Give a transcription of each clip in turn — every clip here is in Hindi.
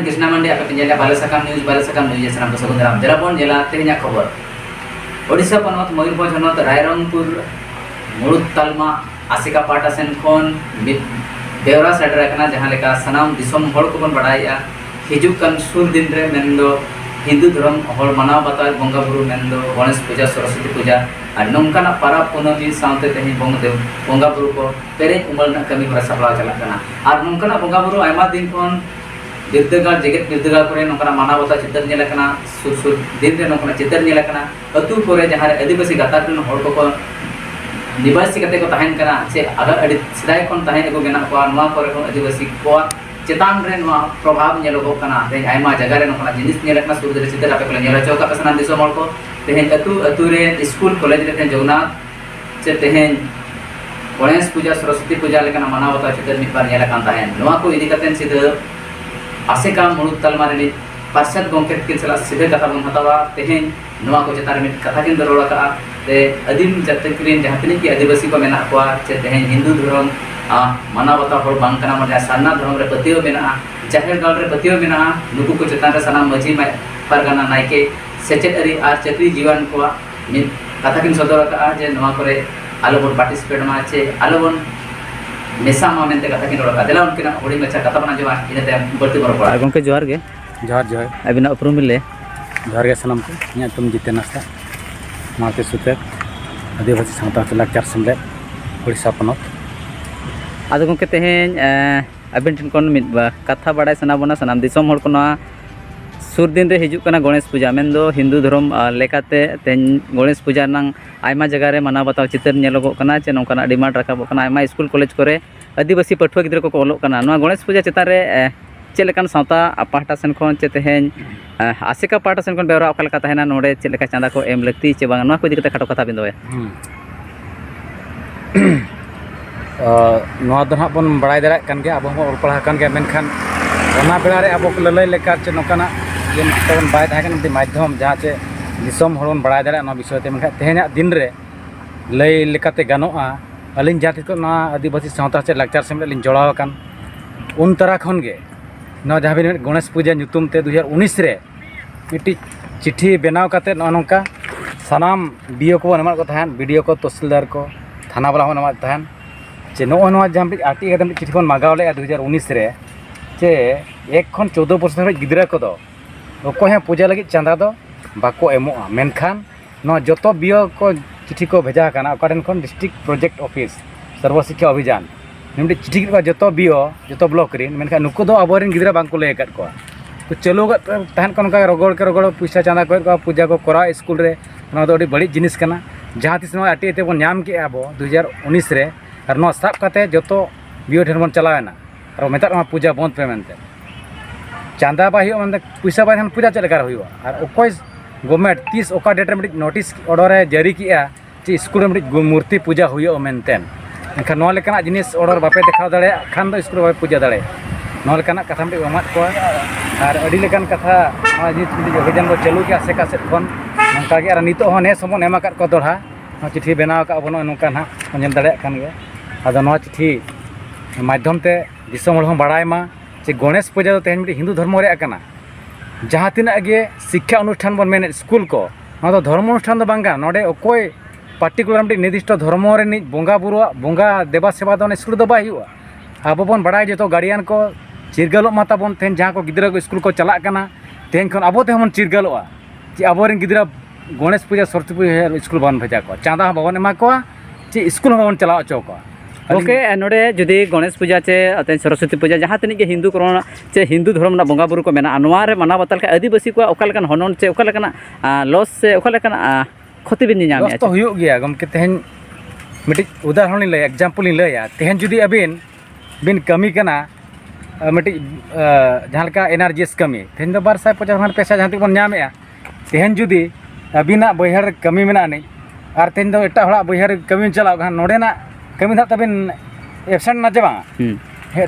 कृष्णा मंडी आप पेंजेला बालेसाकाम न्यूज सानाम को सगुन जलाबन जेला तेहኛ खबर ओडिशा पनत मयूरभंज हनत रायरंगपुर मुरुद तालमा आसिका पाटा सेन खन बेवरा सेटर कना जहां लेका सनाम दिसम हड़ को बन बड़ाया हिजुक कन सुर दिन रे मेनदो हिंदू धर्म हड़ मनाव बता बंगा बुरु मेनदो गणेश पूजा सरस्वती पूजा और नौकाना पारा पुनमी साउते तेहि बंगा बुरु को पेरे उमल ना कमी हरा सपला चला कना और नौकाना बंगा बुरु आयमा दिन खन बिरदगार जेगेत बिरदगार करे नौकाना मानव बता चितर नेला कना सुर सुर दिन रे नौकाना चितर नेला कना अतु करे जहां आदिवासी गाताक रन हड़ को निवासी कते को तहन कना से अगर अड़ी सिदाय कोन तहन को गेना को नवा करे को आदिवासी को चेतान रे नवा प्रभाव नेलोगो कना ते आयमा जगह रे नौकाना जिनिस नेला कना सुर दे चितर आपे को नेला चौका पसना दिसो मल को तेहन अतु रे स्कूल कॉलेज रे तेहन जगन्नाथ से तेहन गणेश पूजा सरस्वती पूजा लेकना मानव बता चितर मिट बार नेला कान तहन नवा को इदी कतेन सिद आसेका मुरुद तालमा रे पार्षद गोंके के चला सीधे कथा बन हतावा तेहन नवा को चेतार मिट कथा किन दरोड़ा का ते अदिम जतक्रीन जहां तनी की आदिवासी को मेना को चे तेहन हिंदू धर्म मानव बता हर बांग कना मजा सारना धर्म रे पतियो मेना जाहेर गांव रे पतियो मेना नुकु को चेतान रे सनाम मजी परगना नायके सेचेत अरी आर चक्री जीवन को मिन कथा किन सदर का जे नवा करे आलोबन पार्टिसिपेट मा चे आलोबन मेसा मा मेनते कथा किन रोड़ा देला उनकिना होड़ी मचा कथा बना जवा इनते बर्ती बर पड़ा गोंके जोहार गे जोहार अबिना उपरुम ले जोहार गे सनम को इया तुम जिते नास्ता माते सुते आदिवासी सावता लाचार समले ओडिशा पनत आदो गोंके तेहेन अबिन ठन कोन मिद कथा बाडाय सना बना सनाम दिसम हड़ को सुर दिन रे हिजुक कना गणेश पूजा मेन दो हिंदू धर्म लेकाते तेन गणेश पूजा नंग आयमा जगह रे मना बताव चितर नेलोगो कना चे नौकाना डिमांड राखा कना आयमा स्कूल कॉलेज करे आदिवासी पठुआ गिद्रा को ओलोग कना नवा गणेश पूजा चितार रे चेलेकान सावता पाहटा सेन खन चे तेहेन आसिका पाहटा सेन खन बेवरा ओका लेका तहना नोडे चेलेका चांदा को एम लगती चे बांग नवा को इदी कते खाटो कथा बिन दोय नवा दो हां बन बड़ाय दाड़ा कान गे अब हम ओल पढ़ा कान गे मेनखान ओना बेला रे अब ललय लेका चे नौकाना जे तबन बाय थाकन मि माध्यम जहां चे दिसम हड़न बड़ाय दाड़ा ना विषय ते मेनखा तेहना दिन रे लय लेकाते गानोआ अलिन जहां तिको ना आदिवासी सावता चे लाचार सेमले लिन जोड़ाव कान उन तरह खन गे ना जहां बिन गणेश पूजा ᱧᱩᱛᱩᱢ ते 2019 रे मिट्टी चिट्ठी बनाव काते नौका सनाम बीओ को नमार को तहन वीडियो को तहसीलदार को थाना वाला नमार तहन चे नो जहां आटी काते चिट्ठी खन मागाव ले 2019 रे चे 1 खन 14 वर्ष रे गिद्रा को दो ओको हे पूजा लगी चांदा दो बाको एमोआ मेनखान नो जतो बीओ को चिट्ठी को भेजा काना ओकाडन खन डिस्ट्रिक्ट प्रोजेक्ट ऑफिस सर्व शिक्षा अभियान निमडी चिट्ठी को जतो बीओ जतो ब्लॉक रिन मेनखान नुको दो अबोरिन गिद्रा बांग को ले कट को तो चलो तहन कन का रगड़ पैसा चांदा को पूजा को करा स्कूल रे ना दो अडी बड़ी जिनिस कना जहां तिस नो आटी ते बन नाम के आबो 2019 रे और नो साब काते जतो बीओ ठेर बन चलावेना और मेता पूजा बंद पे मेनते चांदा बा हुआ मतलब पैसा बा पूजा चलकर हुआ और अकोय गवर्नमेंट 30 ओका डेट रे नोटिस ऑर्डर जारी किया जे स्कूल रे मूर्ति पूजा हुआ मेनते एनखान नो लेकना जिनिस ऑर्डर बापे देखा दाड़े खान दो स्कूल बापे पूजा दाड़े नो लेकना कथा मिट एमात को और अडी लेकन कथा जिनिस अभियान को चालू किया सेका सेट खन नंका के और नितो हो ने समन एमा काट को दोढ़ा चिट्ठी बनाव का बनो नंका ना नेल दाड़े खान गे आदो नो चिट्ठी माध्यम ते दिसम हड़ हम बड़ाय मा जे गणेश पूजा तो तेहन हिंदू धर्म रे आकना जहां तिना गे शिक्षा अनुष्ठान बन मेने स्कूल को ना तो धर्म अनुष्ठान तो बांगा नोडे ओकोय पार्टिकुलर निर्दिष्ट धर्म रे नि बंगा बुरुआ बंगा देवा सेवा तो स्कूल तो बाय हुआ अब बन बड़ाय जो गार्डियन को चिरगलो माता बन तेहन जहां को गिद्रा को स्कूल को चला कना तेहन खन अब तेहन चिरगलोआ जे अबोरिन गिद्रा गणेश पूजा सरस्वती पूजा स्कूल बन भेजा को चांदा बन एमा को जे स्कूल बन चला अचो को ओके नोडे जुदी गणेश पूजा चे सरस्वती पूजा जहां तनिक हिंदू करोना चे हिंदू धर्म ना बंगा बुरु को मेना अनवा रे मना बताल के आदिवासी को ओकालकन हनन चे ओकालकन लॉस से ओकालकन क्षति बिन नाम तो हुयो गया गमके तेहन मिटी उदाहरण ले एग्जांपल ले या तेहन जुदी अबिन बिन कमी कना मिटी जहां का एनआरजीएस कमी तेहन दो 250 पैसा जहां तक बन नामेया तेहन जुदी अबिना बहर कमी मेना नहीं और तेहन दो एटा हड़ा बहर कमी चलाव गन नोडेना कमी धा तबिन एबसेंट ना जबा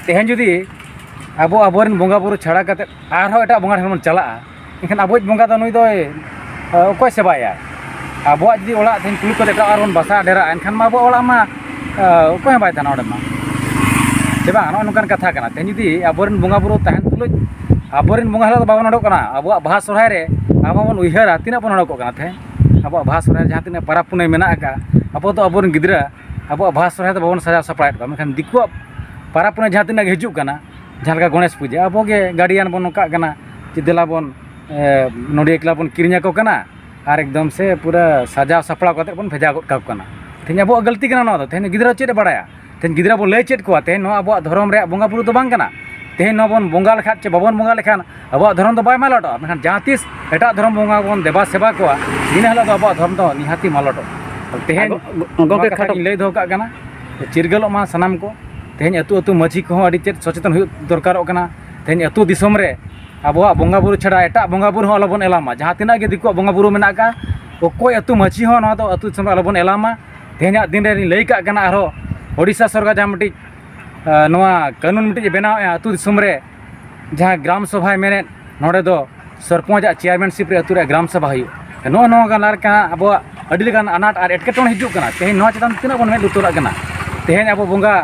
तेहन जुदी अब अबोरिन बंगा बुरु छाड़ा कते आरो एटा बंगा ठन चला इखन अबोज बंगा दो नुई दो ओकोय सेबाया अब जुदी ओला तेहन कुल को एटा आरोन बसा डेरा एनखान मा अब ओला मा ओकोय बाय थाना ओडे मा सेबा नो नोकान कथा कना तेहन जुदी अबोरिन बंगा बुरु तहन तुलुज aborin bunga halo babon odok kana abuak baha sorhai re abo bon uihara tina pon odok kana the abuak baha sorhai jahan tina para punai mena aka apo to aborin gidra abuak baha sorhai to babon sajau saprai ka mekan diku para punai jahan tina hijuk kana jahan ka Ganesh puja abo ge gadian bon noka kana cidela bon nodi ekla bon kirinya ko kana ar ekdom se pura sajau sapra kate bon bheja got ka kana तेन अब गलती करना ना तेन गिद्रा चेद बड़ा तेन गिद्रा बो लय चेद को तेन अब धर्म रे बंगा बुरु तो बांग कना तेन बन बंगा लेखा चे बाबन बंगा लेखान अब धर्म तो बाय मालटो मेखान जहाँ तीस एटा धर्म बंगा बन देवा सेवा को दिन हला अब धर्म तो निहाती मालटो तेन गोके खाटो लय दो का कना चिरगलो मा सनाम को तेन अतु अतु मझी को अडी चेद सचेतन हुई दरकारो कना तेन अतु दिसोम रे अब बंगा बुरु छड़ा एटा बंगा बुरु अलबन एलामा जहाँ तिना गे दिको बंगा बुरु मेना का ओकोय अतु मझी हो ना तो अतु दिसोम अलबन एलामा तेहना दिन रे लई का गना आरो ओडिशा सरकार जहाँ मिट्टी नवा कानून मिट्टी बनाव अतु दिसोम रे जहाँ ग्राम सभा मेने नोडे दो सरपंच चेयरमैनशिप रे अतु रे ग्राम सभा हुई नो नो गानार का अब अडी लेकान अनाट आर एटकेटोन हिजुक कना तेहन नो चेतन तिना बन में लुतुरा कना तेहन अब बंगा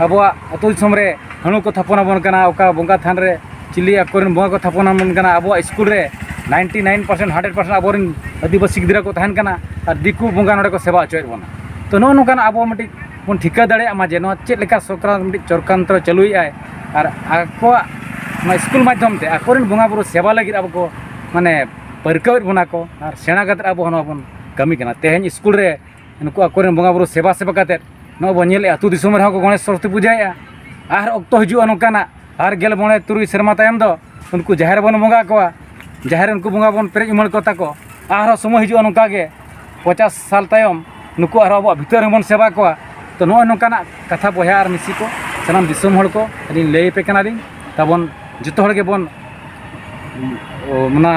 अब अतु दिसोम रे हणु को थापना बन कना ओका बंगा थान रे चिली अकोरिन बंगा को थापना बन कना अब स्कूल रे 99% 100% अबोरिन आदिवासी गिद्रा को तहन कना और दिकु बंगा नोडे को सेवा अचोय बना तो नो नोकान अब मिट्टी बन ठिका दाड़े जे नो चेद लेका सरकार मिट्टी चरकांतर चालुई आय और आको स्कूल माध्यम ते आकोरिन बंगा बुरु सेवा लगी अब को माने परकाव बना को और सेना कते अब नो बन कमी कना तेहन स्कूल रे नुको आकोरिन बंगा बुरु सेवा सेवा कते नो बन नेले अतु दिसोम रे को गणेश सरस्वती पूजाया और अक्तो हिजुआ नोकाना और गेल मोणे तुरुई शर्मा तायम दो उनको जाहेर बन बंगा को जाहेर उनको बंगा बन पेरेज इमल कोता को और समय हिजुआ नोका गे 50 साल तायम नुको और अब भीतर बन सेवा को तो नो नोकाना कथा बया और मिसी को सनाम दिसोम हड़ को लय पे कना दिन तबन जतो हड़ के बन मना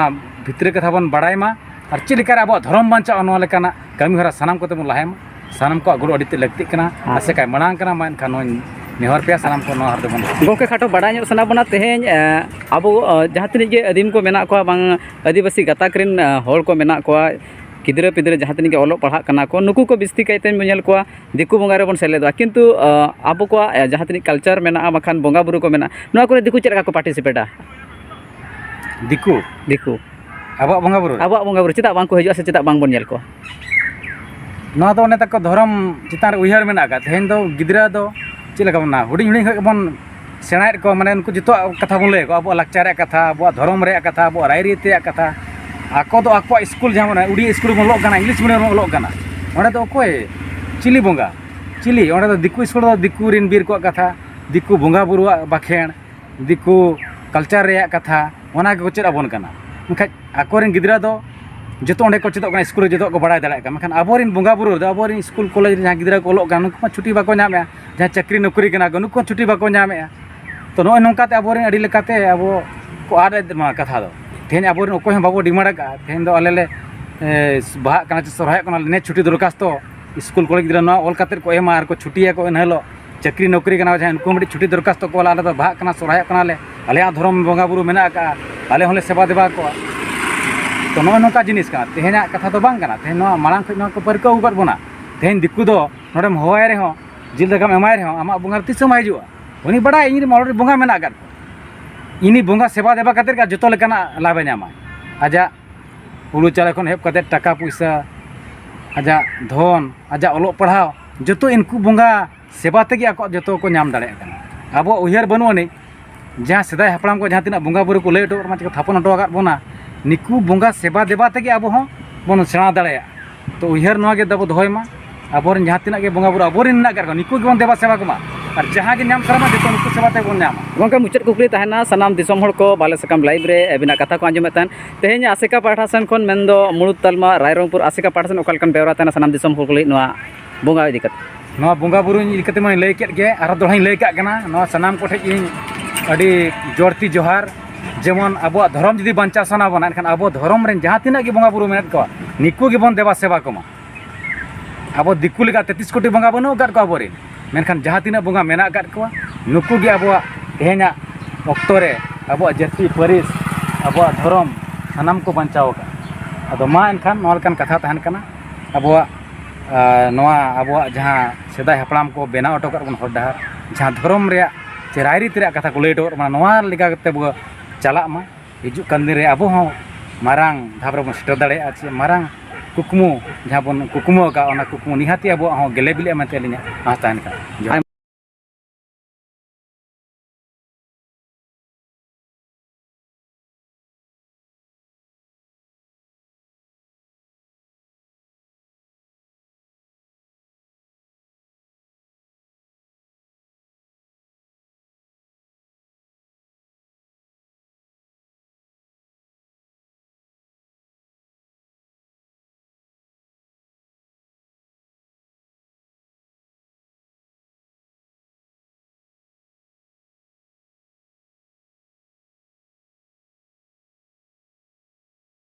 भितर कथा बन बड़ाय मा और चेद लेका अब धर्म बांचा नो लेकाना कमी हरा सनाम को तबन लाहेमा सनाम को गुरु अडिते लगती कना आसे काय मनांग कना मान खानो नेहर पे सनाम को नो हर दबन गोके खाटो बड़ा सना बना तेहें अब जहाँ तीन के आदिम को मेना को बांग आदिवासी गाताकरिन हड़ को मेना को गिद्रा पिद्रा जहाँ तीन के ओलो पढ़ा कना को नुकु को बिस्ती कायते नेल को दिकु बंगा रे बन सेलेदवा किंतु अब को जहाँ तीन कल्चर मेना बखान बंगा बुरु को मेना नोआ को दिकु चेद को पार्टिसिपेटा दिकु दिकु अब बंगा बुरु चेदा बांग को हजू से चेदा बांग बन नेल को नोआ दो ने तक धर्म चितान रे उयहर मेना का तेहन दो गिद्रा दो चेलका बना हुडी हुडी बन सेणाय को माने उनको जतो कथा बन लय को अब लाक्चार कथा अब धर्म रे कथा अब रायरीते कथा आको तो आको स्कूल जहाँ मन उड़ी स्कूल में लोग इंग्लिश मीडियम में लोग ओडे तो अकोय चिली बंगा चिली ओडे तो दिकु स्कूल दिकु रिन बीर को कथा दिकु बंगा बुरुआ बाखेण दिकु कल्चर रे कथा ओना को चेद आबोन कना मेखान आकोरिन गिद्रा दो जतो ओडे को चेदो स्कूल जतो को बड़ा दाड़ा का मेखान आबोरिन बंगा बुरु दो आबोरिन स्कूल कॉलेज जहाँ गिद्रा को लोग नुकु छुट्टी बाको नामे जहाँ चाकरी नौकरी कना को नुकु छुट्टी बाको नामे तो नो नोंकाते आबोरिन अडी लेकाते आबो को आदे कथा दो तेहन अब अकोय बाबो डिमांड का तेहन दो अलेले बाहा कना सरहाय कना ने छुट्टी दरखास्त स्कूल कॉलेज गिद्रा नो ऑल काते को एमा को छुट्टिया को एनहलो चाकरी नौकरी कना जहाँ उनको मिट्टी छुट्टी दरखास्त को आले तो बाहा कना सरहाय कना ले आले धर्म बंगा बुरु मेना का आले होले सेवा देवा को तो नो नोका जिनिस का तेहना कथा तो बांग कना तेहन नो मांग खै नो को परकाव उगत बना तेहन दिकु दो नोडे होवाय रे हो जिल दकाम एमाय रे हो आमा बंगा तिसम हिजुआ उनी बड़ा इन मॉडल बंगा मेना का इनी बंगा सेवा देवा खातिर का जतो लेकाना लाभ नामा आजा हुलू चाले खन हेब खातिर टाका पैसा आजा धन आजा ओलो पढ़ाव जतो इनको बंगा सेवा तेगे आको जतो को नाम दाड़े कना अब उयहर बनु ने जहाँ सदाय हपड़ाम को जहाँ तीना बंगा बुरु को लय टो मा चिको थापन हटो आकात बोना निकु बंगा सेवा देवा तेगे अब हो बन सेना दाड़े तो उयहर नोआ गे दबो दोहय मा अबोरन जहाँ तीना के बंगा बुरु अबोरन ना कर निकु के बन देवा सेवा को मा और जहाँ के नाम सरमा जतो नुकु सेवा ते बन नाम गोंका मुचाद कुकली तहना सनाम दिसोम हड़ को बाले सकाम लाइव रे एबिना कथा को आंजमे तहन तेहें आसेका पाठा सन खन मेंदो मुड़ुद तालमा रायरंगपुर आसेका पाठा सन ओकालकन बेवरा तहना सनाम दिसोम हड़ कुली नोआ बंगा इदी कत नोआ बंगा बुरु इदी कते मन लय केट गे आरो दोहाई लय का कना नोआ सनाम कोठे इन अडी जोरती जोहार जेमन अब धर्म जदि बांचा सना बना एनखान अब धर्म रे जहाँ तीना के बंगा बुरु मेनत को निकु के बन देवा सेवा को मा अब दिकु लेका 33 कोटी बंगा बनु काट को अबोरे मेनखान जहाँ तीना बंगा मेना काट को नुकु गे अब तेहना अक्तो रे अब जाति परिस अब धर्म सनाम को बंचाव का अदो मा एनखान नोआ लेकान कथा तहन कना अब जहाँ सेदाय हपड़ाम को बेना ऑटो कर बन हर डहार जहाँ धर्म रे चे रायरीत रे कथा को लय टो नोआ लेका कते चलाग मा हिजू कान दिन रे अब हों मारांग धाप रे बन सेटर दाड़ेया चे मारांग कुकमु जहाँ बन कुकमु का कुकमु निहाती अब गेले बिले मेते आस तहन का।